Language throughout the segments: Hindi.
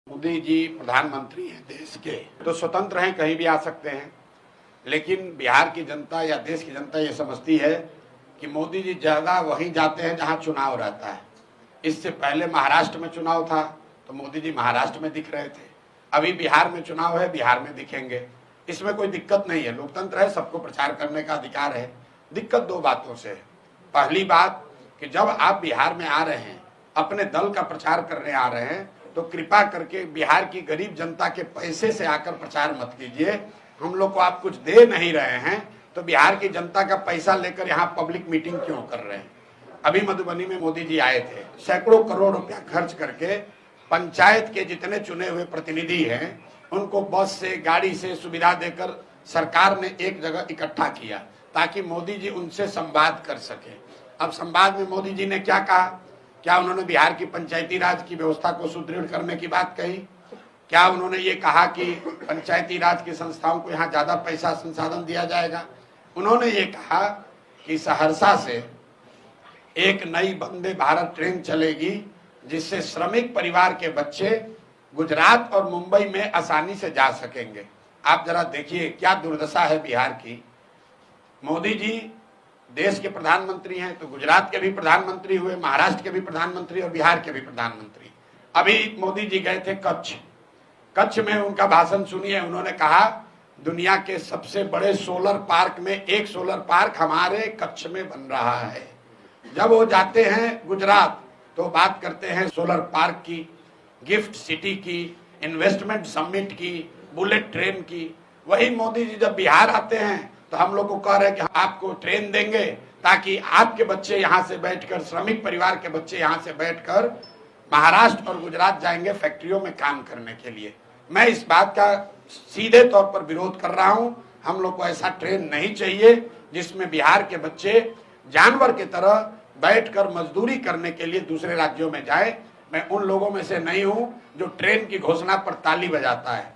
मोदी जी प्रधानमंत्री हैं देश के, तो स्वतंत्र हैं, कहीं भी आ सकते हैं। लेकिन बिहार की जनता या देश की जनता ये समझती है कि मोदी जी ज्यादा वहीं जाते हैं जहां चुनाव रहता है। इससे पहले महाराष्ट्र में चुनाव था तो मोदी जी महाराष्ट्र में दिख रहे थे, अभी बिहार में चुनाव है, बिहार में दिखेंगे। इसमें कोई दिक्कत नहीं है, लोकतंत्र है, सबको प्रचार करने का अधिकार है। दिक्कत दो बातों से है। पहली बात कि जब आप बिहार में आ रहे हैं, अपने दल का प्रचार करने आ रहे हैं, तो कृपा करके बिहार की गरीब जनता के पैसे से आकर प्रचार मत कीजिए। हम लोग को आप कुछ दे नहीं रहे हैं तो बिहार की जनता का पैसा लेकर यहाँ पब्लिक मीटिंग क्यों कर रहे हैं। अभी मधुबनी में मोदी जी आए थे, सैकड़ों करोड़ रुपया खर्च करके पंचायत के जितने चुने हुए प्रतिनिधि हैं उनको बस से, गाड़ी से सुविधा देकर सरकार ने एक जगह इकट्ठा किया ताकि मोदी जी उनसे संवाद कर सके। अब संवाद में मोदी जी ने क्या कहा? क्या उन्होंने बिहार की पंचायती राज की व्यवस्था को सुदृढ़ करने की बात कही? क्या उन्होंने ये कहा कि पंचायती राज की संस्थाओं को यहाँ ज्यादा पैसा संसाधन दिया जाएगा? उन्होंने ये कहा कि सहरसा से एक नई वंदे भारत ट्रेन चलेगी जिससे श्रमिक परिवार के बच्चे गुजरात और मुंबई में आसानी से जा सकेंगे। आप जरा देखिए क्या दुर्दशा है बिहार की। मोदी जी देश के प्रधानमंत्री हैं तो गुजरात के भी प्रधानमंत्री हुए, महाराष्ट्र के भी प्रधानमंत्री और बिहार के भी प्रधानमंत्री। अभी मोदी जी गए थे कच्छ में उनका भाषण सुनिए। उन्होंने कहा दुनिया के सबसे बड़े सोलर पार्क में एक सोलर पार्क हमारे कच्छ में बन रहा है। जब वो जाते हैं गुजरात तो बात करते हैं सोलर पार्क की, गिफ्ट सिटी की, इन्वेस्टमेंट समिट की, बुलेट ट्रेन की। वही मोदी जी जब बिहार आते हैं तो हम लोग को कह रहे हैं कि आपको ट्रेन देंगे ताकि आपके बच्चे यहाँ से बैठकर, श्रमिक परिवार के बच्चे यहाँ से बैठकर महाराष्ट्र और गुजरात जाएंगे फैक्ट्रियों में काम करने के लिए। मैं इस बात का सीधे तौर पर विरोध कर रहा हूँ। हम लोग को ऐसा ट्रेन नहीं चाहिए जिसमें बिहार के बच्चे जानवर की तरह बैठकर मजदूरी करने के लिए दूसरे राज्यों में जाए। मैं उन लोगों में से नहीं हूं जो ट्रेन की घोषणा पर ताली बजाता है।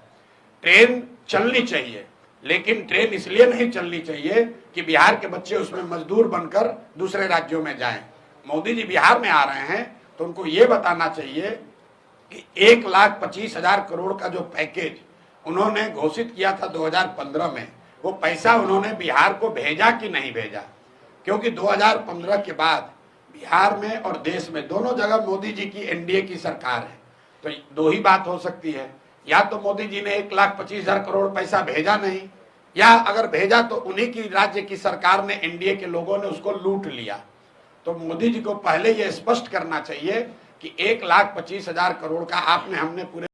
ट्रेन चलनी चाहिए, लेकिन ट्रेन इसलिए नहीं चलनी चाहिए कि बिहार के बच्चे उसमें मजदूर बनकर दूसरे राज्यों में जाएं। मोदी जी बिहार में आ रहे हैं तो उनको ये बताना चाहिए कि 1,25,000 करोड़ का जो पैकेज उन्होंने घोषित किया था 2015 में, वो पैसा उन्होंने बिहार को भेजा कि नहीं भेजा। क्योंकि 2015 के बाद बिहार में और देश में दोनों जगह मोदी जी की एनडीए की सरकार है। तो दो ही बात हो सकती है, या तो मोदी जी ने 1,25,000 करोड़ पैसा भेजा नहीं, या अगर भेजा तो उन्हीं की राज्य की सरकार ने, एनडीए के लोगों ने उसको लूट लिया। तो मोदी जी को पहले यह स्पष्ट करना चाहिए कि 1,25,000 करोड़ का हमने पूरे